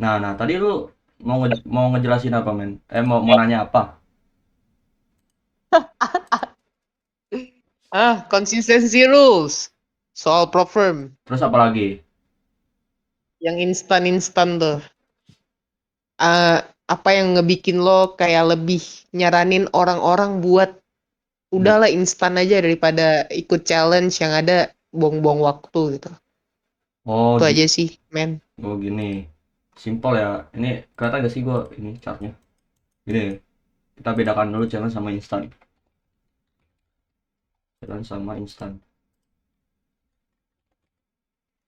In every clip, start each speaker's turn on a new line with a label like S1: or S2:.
S1: Nah, tadi lu mau ngejelasin apa, men? Mau nanya apa?
S2: Consistency rules. Soal prop firm.
S1: Terus apa lagi?
S2: Yang instan-instan tuh. Ah, apa yang ngebikin lo kayak lebih nyaranin orang-orang buat
S1: Hmm.
S2: udahlah instan aja daripada ikut challenge yang ada buang-buang waktu gitu.
S1: Oh,
S2: Itu aja sih, men.
S1: gini. Simpel ya. Ini kelihatan gak sih gua ini chartnya? Gini, kita bedakan dulu challenge sama instan. Challenge sama instan.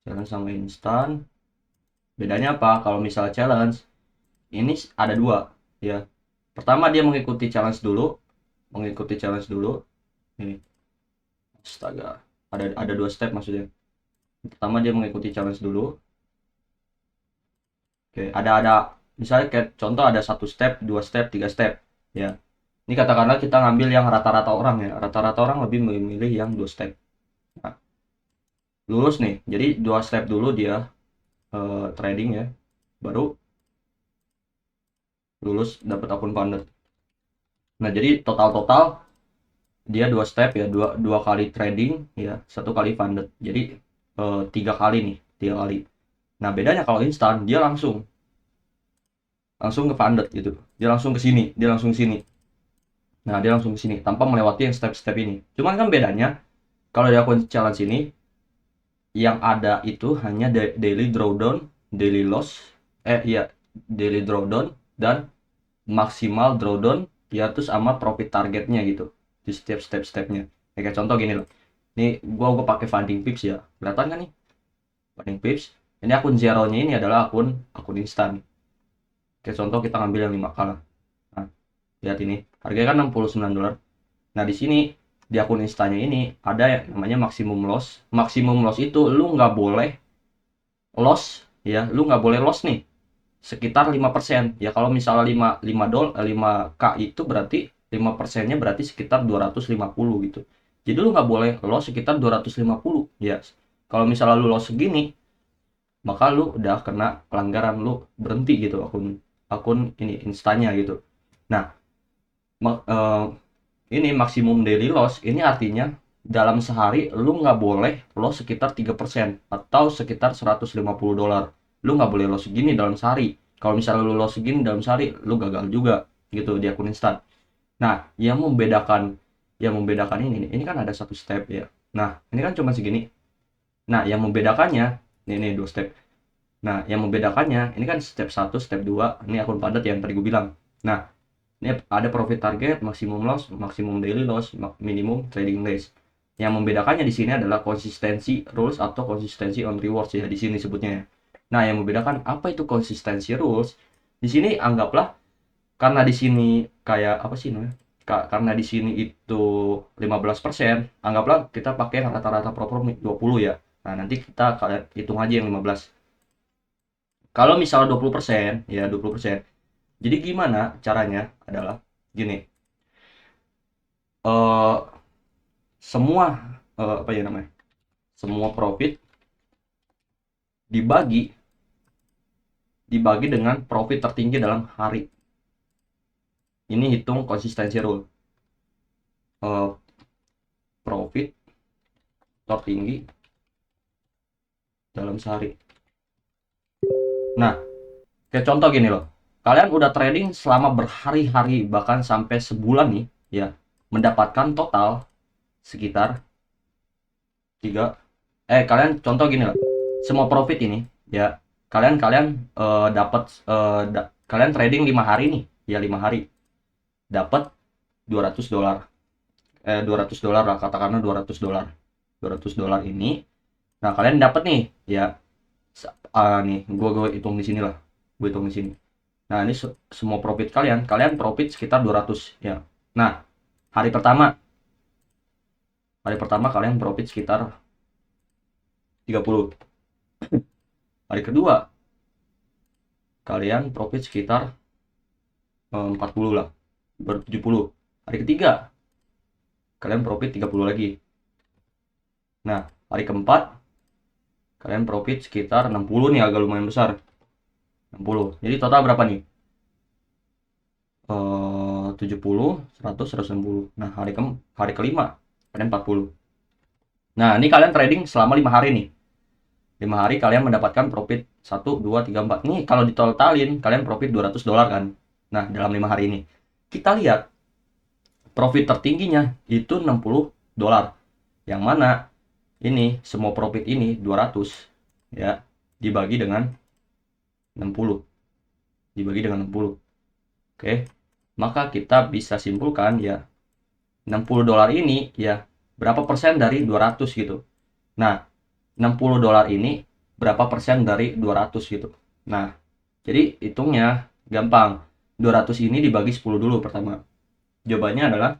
S1: Challenge sama instan. Bedanya apa? Kalau misal challenge, ini ada dua, ya. Pertama dia mengikuti challenge dulu, mengikuti challenge dulu. Ini, astaga. Ada dua step maksudnya. Pertama dia mengikuti challenge dulu. Oke, ada misalnya kayak contoh ada satu step, dua step, tiga step, ya. Ini katakanlah kita ngambil yang rata-rata orang ya. Rata-rata orang lebih memilih yang dua step. Nah, lulus nih. Jadi dua step dulu dia trading ya. Baru lulus dapat akun founder. Nah, jadi total-total dia dua step ya, dua dua kali trading ya, satu kali funded. Jadi tiga kali nih, tiga kali. Nah, bedanya kalau instan dia langsung langsung ke funded gitu. Dia langsung ke sini, dia langsung ke sini. Nah, dia langsung ke sini tanpa melewati yang step-step ini. Cuman kan bedanya kalau di akun challenge ini yang ada itu hanya daily drawdown, daily loss, iya, daily drawdown dan maksimal drawdown ya, terus sama profit targetnya gitu di setiap step-stepnya. Ya, kayak contoh gini loh. Ini gua pakai funding pips ya. Kelihatan kan nih? Funding pips. Ini akun zero-nya ini adalah akun akun instan. Kayak contoh kita ngambil yang 5K lah. Nah, lihat ini. Harganya kan $69. Nah, di sini di akun instannya ini ada yang namanya maximum loss. Maximum loss itu lu nggak boleh loss ya, lu nggak boleh loss nih sekitar 5%. Ya kalau misalnya 5 k itu berarti 5%-nya berarti sekitar 250 gitu. Jadi lu nggak boleh loss sekitar 250 ya. Kalau misalnya lu loss segini, maka lu udah kena pelanggaran, lu berhenti gitu akun akun ini instannya gitu. Nah, eh, ini maksimum daily loss ini artinya dalam sehari lu nggak boleh loss sekitar 3% atau sekitar $150. Lu nggak boleh loss segini dalam sehari. Kalau misalnya lu loss segini dalam sehari, lu gagal juga gitu di akun instan. Nah, yang membedakan ini kan ada satu step ya. Nah, ini kan cuma segini. Nah, yang membedakannya ini dua step. Nah, yang membedakannya ini kan step satu, step 2 ini akun padat yang tadi gue bilang. Nah, ini ada profit target, maximum loss, maximum daily loss, minimum trading days. Yang membedakannya di sini adalah konsistensi rules atau konsistensi on rewards ya, di sini sebutnya ya. Nah, yang membedakan apa itu konsistensi rules? Di sini anggaplah karena di sini kayak apa sih namanya? Karena di sini itu 15%, anggaplah kita pakai rata-rata perform 20 ya. Nah, nanti kita hitung aja yang 15. Kalau misalnya 20%, ya 20%. Jadi gimana caranya adalah gini. eh semua apa ya namanya? Semua profit dibagi dibagi dengan profit tertinggi dalam hari. Ini hitung konsistensi rule. Eh, Profit tertinggi dalam sehari. Nah, kayak contoh gini loh. Kalian udah trading selama berhari-hari bahkan sampai sebulan nih, ya, mendapatkan total sekitar tiga. Kalian contoh gini loh. Semua profit ini, ya, kalian kalian dapat kalian trading 5 hari nih, ya 5 hari dapat $200. $200 lah, katakanlah $200. $200 ini. Nah, kalian dapat nih, ya, nih, gue hitung di sini lah. Gue hitung di sini. Nah, ini semua profit kalian. Kalian profit sekitar 200 ya. Nah, hari pertama, hari pertama kalian profit sekitar 30. Hari kedua, kalian profit sekitar 40 lah. 70. Hari ketiga, kalian profit 30 lagi. Nah, hari keempat, kalian profit sekitar 60 nih, agak lumayan besar. 60. Jadi total berapa nih? 70, 100, 160. Nah, hari kelima kalian 40. Nah, ini kalian trading selama 5 hari nih. 5 hari kalian mendapatkan profit 1, 2, 3, 4. Nih, kalau ditotalin kalian profit $200 kan. Nah, dalam 5 hari ini. Kita lihat profit tertingginya itu $60. Yang mana ini semua profit ini 200 ya dibagi dengan 60. Dibagi dengan 60. Oke. Maka kita bisa simpulkan ya $60 ini ya berapa persen dari 200 gitu. Nah, $60 ini berapa persen dari 200 gitu. Nah, jadi hitungnya gampang. 200 ini dibagi 10 dulu pertama. Jawabannya adalah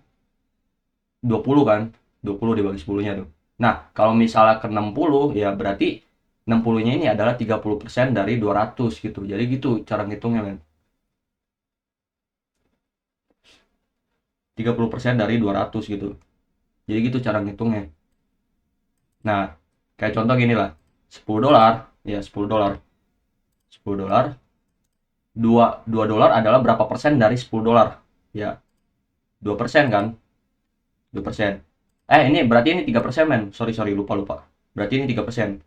S1: 20 kan. 20 dibagi 10-nya tuh. Nah, kalau misalnya ke 60 ya berarti 60-nya ini adalah 30% dari 200 gitu. Jadi gitu cara ngitungnya, men. 30% dari 200 gitu. Jadi gitu cara ngitungnya. Nah, kayak contoh gini lah. $10 ya, $10. $10 2 dolar adalah berapa persen dari $10? Ya, 2% kan? 2%. Ini berarti ini 3%, men. Sorry, sorry, lupa, lupa. Berarti ini 3%.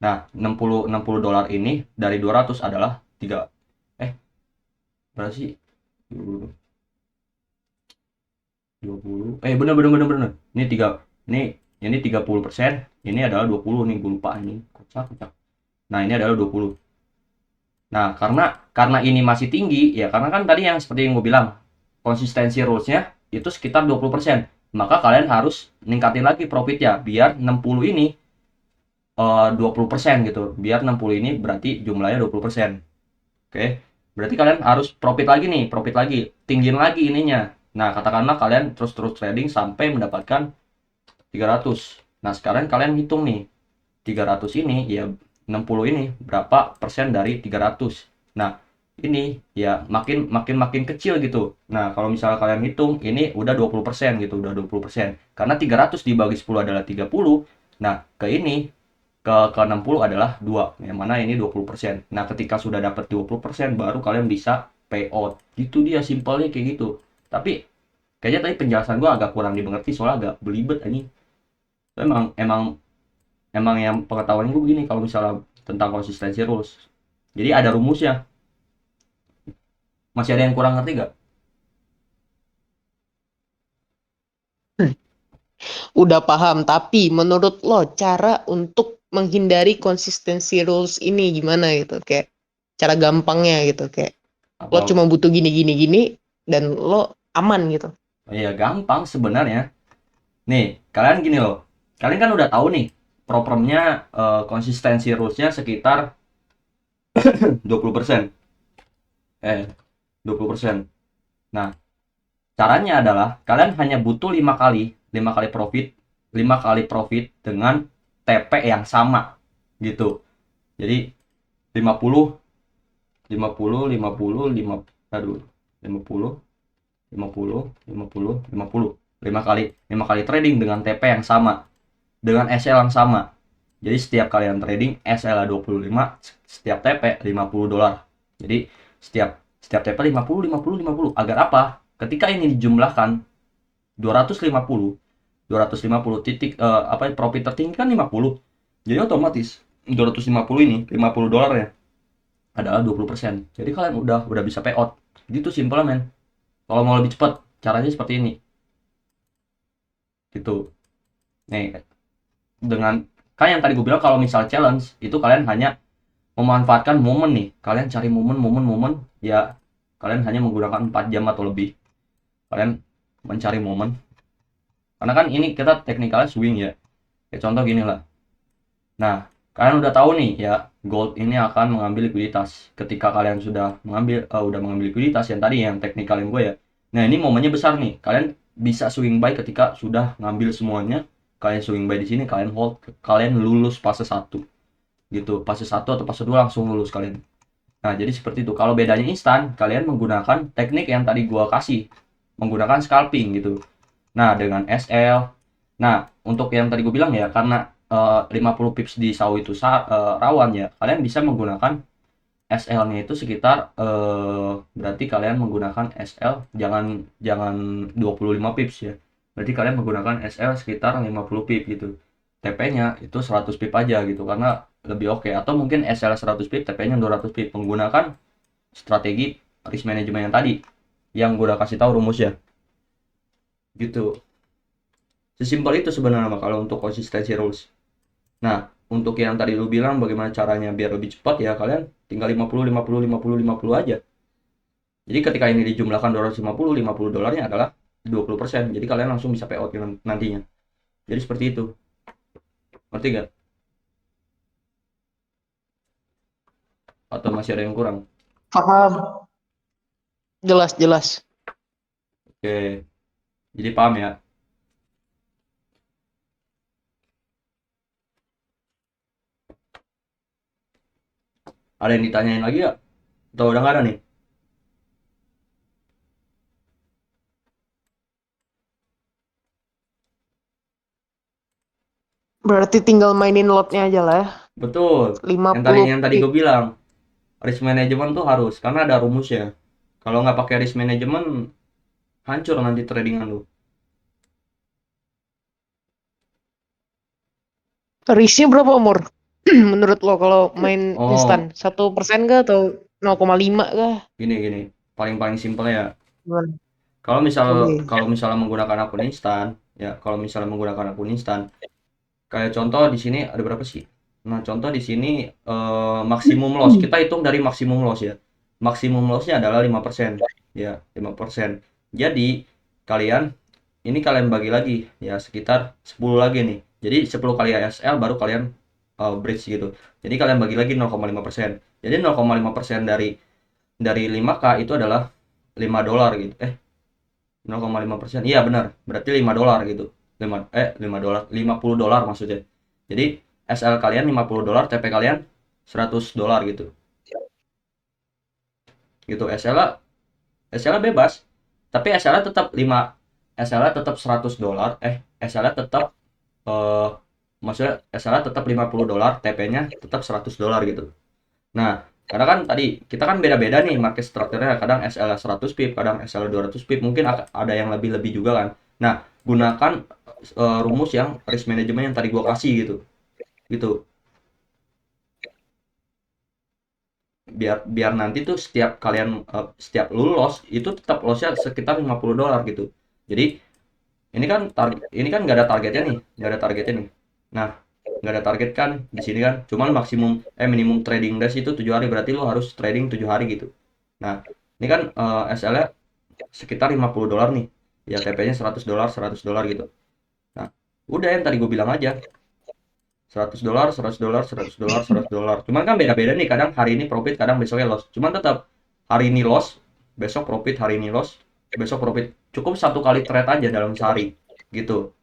S1: Nah, 60 dolar ini dari 200 adalah 3. Eh, berapa sih? 20. Bener, bener, bener, bener. Ini 3. Ini 30%. Ini adalah 20 nih, gue lupa ini. Kocak, kocak. Nah, ini adalah 20. Nah, karena ini masih tinggi, ya karena kan tadi yang seperti yang gue bilang, konsistensi rules-nya itu sekitar 20%. Maka kalian harus ningkatin lagi profitnya, biar 60 ini 20% gitu. Biar 60 ini berarti jumlahnya 20%. Oke. Berarti kalian harus profit lagi nih, profit lagi. Tinggiin lagi ininya. Nah, katakanlah kalian terus-terus trading sampai mendapatkan 300. Nah, sekarang kalian hitung nih. 300 ini ya 60 ini berapa persen dari 300. Nah, ini ya makin makin makin kecil gitu. Nah, kalau misalnya kalian hitung ini udah 20% gitu, udah 20%. Karena 300 dibagi 10 adalah 30. Nah, ke ini ke 60 adalah 2, yang mana ini 20%. Nah, ketika sudah dapat 20% baru kalian bisa payout. Gitu dia simpelnya kayak gitu. Tapi kayaknya tadi penjelasan gua agak kurang dimengerti soalnya agak belibet ini. Emang emang emang yang pengetahuan gue begini kalau misalnya tentang konsistensi rules. Jadi ada rumusnya. Masih ada yang kurang ngerti gak?
S2: Udah paham, tapi menurut lo cara untuk menghindari konsistensi rules ini gimana gitu? Kayak cara gampangnya gitu, kayak lo
S1: Apa?
S2: cuma butuh gini gini gini dan lo aman gitu.
S1: Ya gampang sebenarnya. Nih, kalian gini loh. Kalian kan udah tahu nih problemnya konsistensi rulesnya sekitar 20%. 20%. Nah, caranya adalah kalian hanya butuh 5 kali, 5 kali profit, 5 kali profit dengan TP yang sama gitu. Jadi 50, 50, 50, 5, aduh, 50, 50, 50, 50. 5 kali trading dengan TP yang sama, dengan SL yang sama. Jadi setiap kalian trading SL 25, setiap TP $50. Jadi setiap setiap TP 50, 50, 50. Agar apa? Ketika ini dijumlahkan 250, 250 titik apa profit tertinggi kan 50. Jadi otomatis 250 ini $50 ya adalah 20%. Jadi kalian udah bisa payout. Gitu simpel, men. Kalau mau lebih cepat, caranya seperti ini. Gitu. Nih, dengan kan yang tadi gue bilang kalau misal challenge itu kalian hanya memanfaatkan momen nih. Kalian cari momen ya kalian hanya menggunakan 4 jam atau lebih. Kalian mencari momen. Karena kan ini kita teknikalnya swing ya. Kayak contoh gini lah. Nah, kalian udah tahu nih ya, gold ini akan mengambil likuiditas. Ketika kalian udah mengambil likuiditas yang tadi yang teknikalin gue ya. Nah, ini momennya besar nih. Kalian bisa swing buy ketika sudah ngambil semuanya. Kalian swing buy di sini, kalian hold, kalian lulus fase 1. Gitu. Fase 1 atau fase 2 langsung lulus kalian. Nah, jadi seperti itu. Kalau bedanya instan, kalian menggunakan teknik yang tadi gua kasih. Menggunakan scalping gitu. Nah, dengan SL. Nah, untuk yang tadi gue bilang ya, karena 50 pips di saw itu rawan ya, kalian bisa menggunakan SL-nya itu sekitar berarti kalian menggunakan SL jangan jangan 25 pips ya. Berarti kalian menggunakan SL sekitar 50 pip gitu. TP-nya itu 100 pip aja gitu karena lebih oke, atau mungkin SL 100 pip, TP-nya 200 pip, menggunakan strategi risk management yang tadi yang gue udah kasih tahu rumusnya. Gitu. Sesimpel itu sebenarnya Mak, kalau untuk konsistensi rules. Nah, untuk yang tadi lu bilang bagaimana caranya biar lebih cepat ya kalian tinggal 50 50 50 50 aja. Jadi ketika ini dijumlahkan 250, 50 dolarnya adalah 20%. Jadi kalian langsung bisa payout nantinya. Jadi seperti itu. Ngerti gak? Atau masih ada yang kurang?
S2: Paham. Jelas.
S1: Oke. Jadi paham ya? Ada yang ditanyain lagi ya? Atau udah nggak ada nih?
S2: Berarti tinggal mainin lotnya aja lah ya.
S1: Betul. Yang tadi
S2: 50
S1: yang tadi
S2: pip.
S1: gue bilang, risk management tuh harus karena ada rumusnya. Kalau nggak pakai risk management, hancur nanti tradingan lu.
S2: Risknya berapa umur? Menurut lo kalau main
S1: Oh,
S2: instan? 1% kah atau 0,5 kah?
S1: gini gini. Paling simpel ya.
S2: Gimana?
S1: Kalau misal
S2: Oke.
S1: kalau misalnya menggunakan akun instan, ya kalau misalnya menggunakan akun instan, kayak contoh di sini ada berapa sih? Nah, contoh di sini maksimum loss. Kita hitung dari maksimum loss ya. Maksimum lossnya adalah 5%. Ya, 5%. Jadi, kalian ini kalian bagi lagi ya sekitar 10 lagi nih. Jadi 10 kali ASL baru kalian bridge gitu. Jadi kalian bagi lagi 0,5%. Jadi 0,5% dari 5K itu adalah 5 dolar gitu. 0,5%. Iya benar. Berarti 5 dolar gitu. 5 dolar, 50 dolar maksudnya. Jadi SL kalian 50 dolar, TP kalian 100 dolar gitu. Gitu. SL bebas. Tapi SL tetap 5, SL tetap 100 dolar. SL tetap eh maksudnya SL tetap 50 dolar, TP-nya tetap 100 dolar gitu. Nah, karena kan tadi kita kan beda-beda nih market structure-nya, kadang SL 100 pip, kadang SL 200 pip, mungkin ada yang lebih-lebih juga kan. Nah, gunakan rumus yang risk management yang tadi gua kasih gitu. Gitu. Biar biar nanti tuh setiap kalian setiap lu loss itu tetap lossnya sekitar 50 dolar gitu. Jadi, ini kan nggak ada targetnya nih, nggak ada targetnya nih. Nah, nggak ada target kan di sini kan, cuman minimum trading days itu 7 hari, berarti lu harus trading 7 hari gitu. Nah, ini kan SL-nya sekitar 50 dolar nih. Ya TP-nya 100 dolar, 100 dolar gitu. Nah, udah yang tadi gue bilang aja. 100 dolar, 100 dolar, 100 dolar, 100 dolar. Cuman kan beda-beda nih, kadang hari ini profit, kadang besoknya loss. Cuman tetap hari ini loss, besok profit, hari ini loss, besok profit. Cukup satu kali trade aja dalam sehari gitu.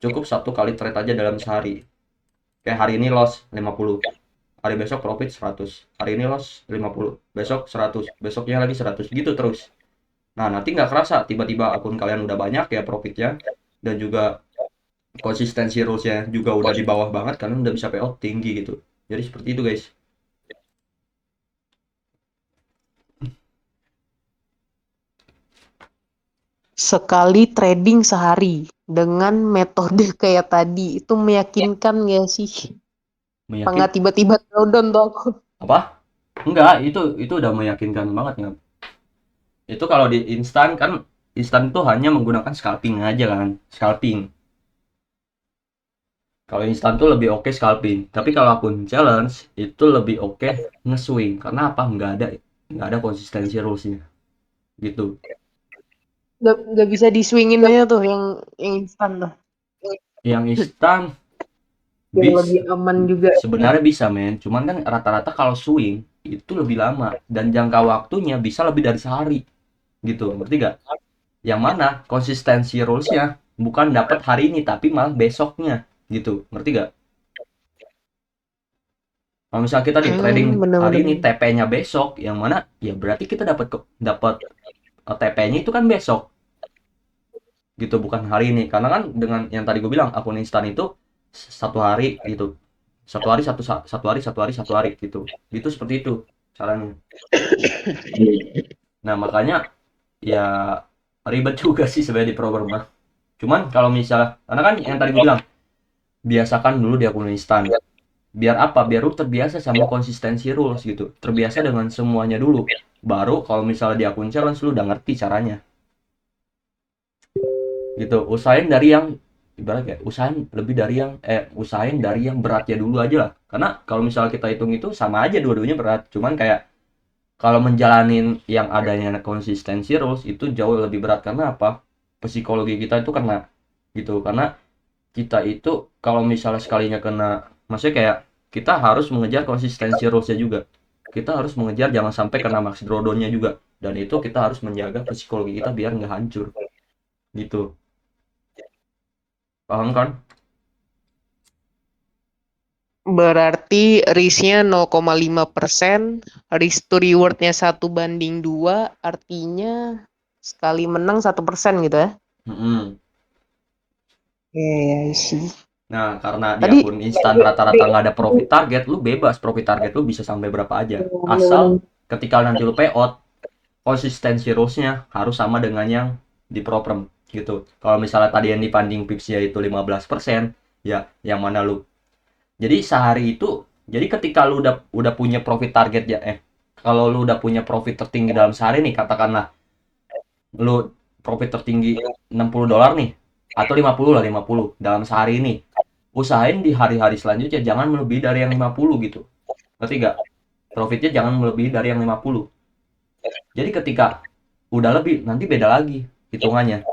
S1: Cukup satu kali trade aja dalam sehari. Kayak hari ini loss 50, hari besok profit 100, hari ini loss 50, besok 100, besoknya lagi 100 gitu terus. Nah, nanti nggak kerasa tiba-tiba akun kalian udah banyak ya profitnya, dan juga konsistensi rules-nya juga udah di bawah banget, kalian udah bisa payout tinggi gitu. Jadi seperti itu guys.
S2: Sekali trading sehari dengan metode kayak tadi itu meyakinkan gak sih? Apa
S1: Meyakin
S2: nggak tiba-tiba down tuh aku?
S1: apa? Enggak, itu udah meyakinkan banget ya. Itu kalau di instan kan, instan itu hanya menggunakan scalping aja kan, scalping. Kalau instan tuh lebih oke scalping, tapi kalau akun challenge itu lebih oke nge-swing. Karena apa? Nggak ada konsistensi rules-nya gitu.
S2: Nggak bisa di swingin aja tuh yang instan tuh.
S1: Yang instan
S2: Biar
S1: bis
S2: lebih aman juga.
S1: sebenarnya bisa men, cuman kan rata-rata kalau swing itu lebih lama dan jangka waktunya bisa lebih dari sehari gitu, ngerti gak? Yang mana konsistensi rules-nya bukan dapat hari ini tapi malah besoknya gitu, ngerti gak? Kalau misalnya kita di trading hari
S2: Bener-bener.
S1: ini, TP-nya besok, yang mana ya berarti kita dapat dapat TP-nya itu kan besok gitu, bukan hari ini. Karena kan dengan yang tadi gue bilang akun instan itu satu hari gitu, satu hari satu hari satu hari satu hari gitu, gitu seperti itu caranya. Nah, makanya ya ribet juga sih sebenarnya di program mah. Cuman kalau misalnya, karena kan yang tadi gue bilang, biasakan dulu di akun instan. Biar apa? Biar lu terbiasa sama konsistensi rules gitu. Terbiasa dengan semuanya dulu. Baru kalau misalnya di akun challenge lu udah ngerti caranya. Gitu. Usahain dari yang ibarat ya, usahain dari yang beratnya dulu aja lah. Karena kalau misalnya kita hitung itu sama aja dua-duanya berat. Cuman kayak kalau menjalanin yang adanya konsistensi rules itu jauh lebih berat karena apa? Psikologi kita itu kena gitu. Karena kita itu kalau misalnya sekalinya kena, maksudnya kayak kita harus mengejar konsistensi rules-nya juga. Kita harus mengejar jangan sampai kena max drawdown-nya juga. Dan itu kita harus menjaga psikologi kita biar nggak hancur. Gitu. Paham kan?
S2: Berarti risknya 0,5%, risk to reward-nya 1:2, artinya sekali menang 1% gitu ya?
S1: Mm-mm.
S2: Iya sih.
S1: Nah, karena di
S2: Tadi
S1: akun instan rata-rata nggak ada profit target, lu bebas profit target lu bisa sampai berapa aja. Asal ketika nanti lu payout, konsistensi rules-nya harus sama dengan yang di program gitu. Kalau misalnya tadi yang dibanding pips-nya itu 15%, ya yang mana lu. Jadi sehari itu, jadi ketika lu udah punya profit target ya, kalau lu udah punya profit tertinggi dalam sehari nih, katakanlah lu profit tertinggi $60 nih, atau 50 lah, 50 dalam sehari ini. Usahain di hari-hari selanjutnya jangan melebihi dari yang 50 gitu. Ngerti gak? Profitnya jangan melebihi dari yang 50. Jadi ketika udah lebih, nanti beda lagi hitungannya.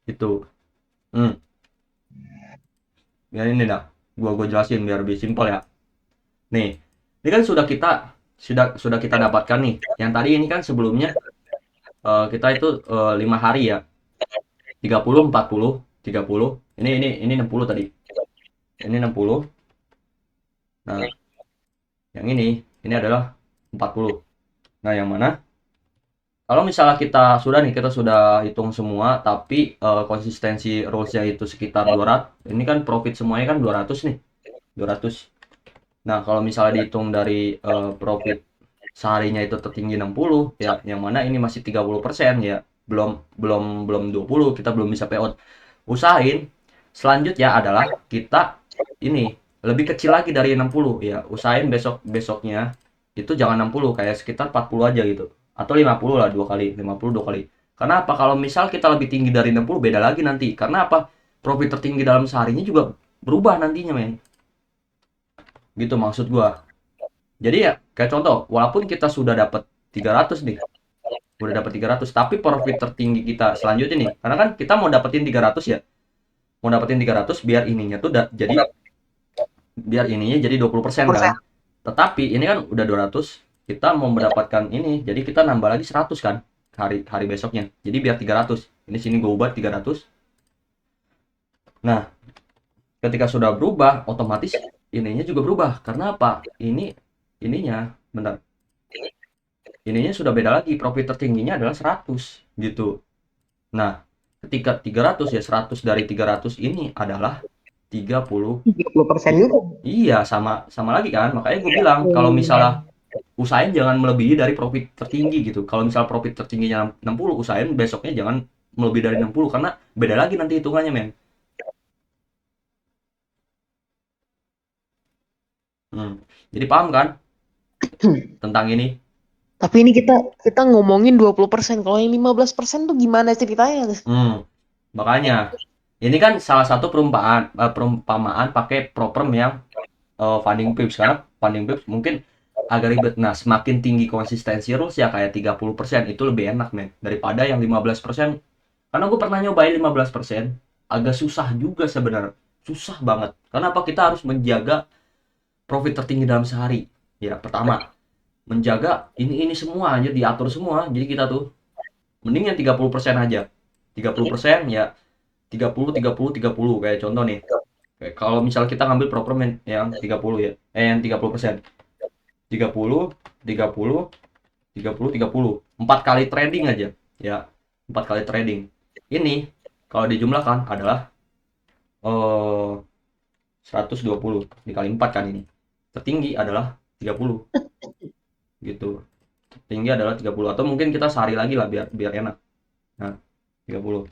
S1: Gitu. Hmm. Ya ini dah. Gua jelasin biar lebih simpel ya. Nih, ini kan sudah kita dapatkan nih. Yang tadi ini kan sebelumnya kita itu 5 hari ya. 30, 40, 30. Ini 60 tadi. Ini 60. Nah, yang ini adalah 40. Nah, yang mana? Kalau misalnya kita sudah hitung semua, tapi konsistensi rules-nya itu sekitar 200, ini kan profit semuanya kan 200 nih, 200. Nah, kalau misalnya dihitung dari profit seharinya itu tertinggi 60, ya yang mana ini masih 30% ya, belum belum belum 20, kita belum bisa payout. Usahain selanjutnya adalah kita ini lebih kecil lagi dari 60 ya, usahain besoknya itu jangan 60, kayak sekitar 40 aja gitu. Atau 50 lah, dua kali, 50 dua kali. Karena apa? Kalau misal kita lebih tinggi dari 60 beda lagi nanti. Karena apa? Profit tertinggi dalam seharinya juga berubah nantinya, men. Gitu maksud gua. Jadi ya kayak contoh, walaupun kita sudah dapat 300 nih, udah dapat 300, tapi profit tertinggi kita selanjutnya nih. Karena kan kita mau dapetin 300 ya. Mau dapetin 300 biar ininya tuh jadi biar ininya jadi 20% kan. Tetapi ini kan udah 200, kita mau mendapatkan ini, jadi kita nambah lagi 100 kan hari hari besoknya. Jadi biar 300. Ini sini gue ubah 300. Nah, ketika sudah berubah, otomatis ininya juga berubah. Karena apa? Ininya bentar. Ininya sudah beda lagi. Profit tertingginya adalah 100 gitu. Nah, ketika 300 ya 100 dari 300 ini adalah 30.
S2: 30% juga.
S1: Iya, sama sama lagi kan. Makanya gue bilang kalau misalnya usahain jangan melebihi dari profit tertinggi gitu. Kalau misal profit tertingginya 60, usahain besoknya jangan melebihi dari 60 karena beda lagi nanti hitungannya, men. Hmm. Jadi paham kan tentang ini?
S2: Tapi ini kita kita ngomongin 20%. Kalau yang 15% tuh gimana ceritanya?
S1: Hmm. Makanya ini kan salah satu perumpamaan pakai program yang funding pips, karena funding pips mungkin agak ribet. Nah, semakin tinggi konsistensi rules ya kayak 30% itu lebih enak, men, daripada yang 15%. Karena gue pernah nyobain 15%, agak susah juga sebenarnya. Susah banget. Karena apa? Kita harus menjaga profit tertinggi dalam sehari. Ya, pertama, menjaga ini semua aja diatur semua. Jadi kita tuh mending yang 30% aja. 30% ya 30 30 30 kayak contoh nih. Kayak kalau misalnya kita ngambil program yang 30 ya. Yang 30%. 30 30 30 30. 4 kali trading aja. Ya, 4 kali trading. Ini kalau dijumlahkan adalah eh 120 dikali 4 kan ini. Tertinggi adalah 30 gitu. Tertinggi adalah 30 atau mungkin kita sehari lagi lah biar biar enak. Nah, 30.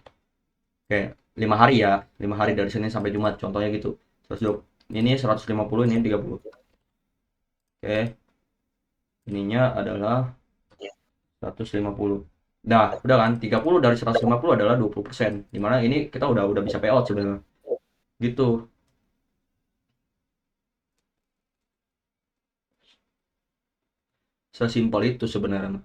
S1: Oke, 5 hari ya. 5 hari dari Senin sampai Jumat contohnya gitu. 120. Ini 150, ini 30. Oke, ininya adalah 150. Nah, udah kan 30 dari 150 adalah 20%. Dimana ini kita udah bisa payout sebenarnya. Gitu. Sesimpel itu sebenarnya.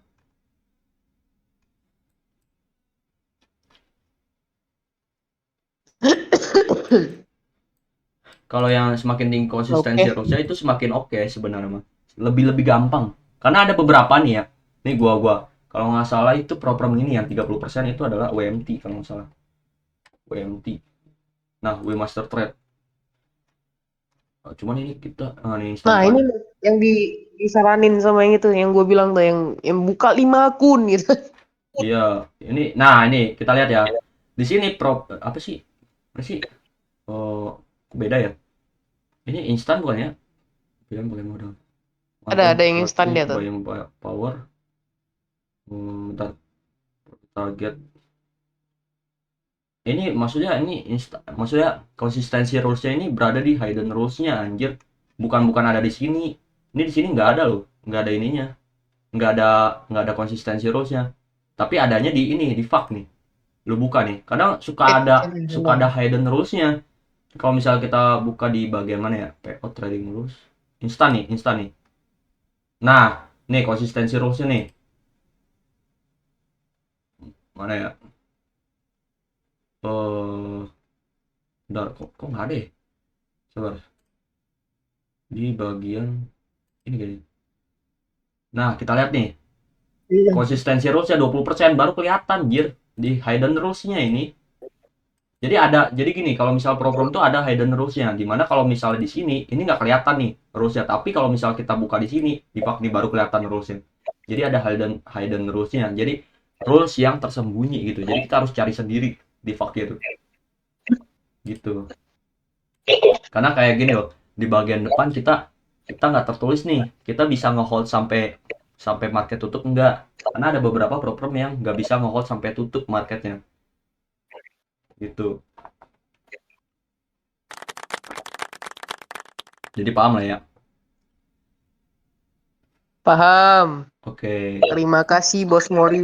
S1: Kalau yang semakin tinggi konsistensi
S2: Oke.
S1: rulesnya itu semakin oke sebenarnya mah. Lebih gampang. Karena ada beberapa nih ya. Nih gua kalau nggak salah itu program ini yang 30% itu adalah WMT kalau nggak salah. WMT. Nah, W Master Trade. Cuman ini kita nih instant
S2: Nah, ini
S1: fund.
S2: nih yang disaranin sama yang itu, yang gue bilang tuh, yang buka 5 akun gitu.
S1: Iya, ini kita lihat ya. Di sini apa sih? Apa sih? Oh, beda ya. Ini instan bukan ya? Bilang pakai modal. Mantap,
S2: Ada yang instan
S1: strategi
S2: dia tuh.
S1: buying power. Bentar, target. Ini maksudnya konsistensi rulesnya ini berada di hidden rulesnya anjir. Bukan ada di sini. Ini di sini nggak ada loh, nggak ada ininya, nggak ada nggak ada konsistensi rulesnya. Tapi adanya di ini di FAQ nih. Lu buka nih. Kadang suka ada hidden rulesnya. Kalau misalnya kita buka di bagian mana ya? PO trading rules. Instan nih. Nah, nih konsistensi rulesnya nih. Mana ya? Eh, bentar, kok nggak ada ya? Coba di bagian ini gini. Nah, kita lihat nih.
S2: Iya.
S1: Konsistensi rulesnya 20% baru kelihatan, jir. Di hidden rulesnya ini. Jadi gini, kalau misal program tuh ada hidden rulesnya. Dimana kalau misalnya di sini, ini nggak kelihatan nih rulesnya. Tapi kalau misal kita buka di sini, di baru kelihatan rulesnya. Jadi ada hidden rulesnya. Jadi rules yang tersembunyi gitu. Jadi kita harus cari sendiri di FAQ itu. Gitu. Karena kayak gini loh, di bagian depan kita kita nggak tertulis nih, kita bisa ngehold sampai sampai market tutup enggak. Karena ada beberapa program yang nggak bisa ngehold sampai tutup marketnya. Gitu. Jadi paham lah ya.
S2: Paham.
S1: Oke.
S2: Terima kasih Bos Mori.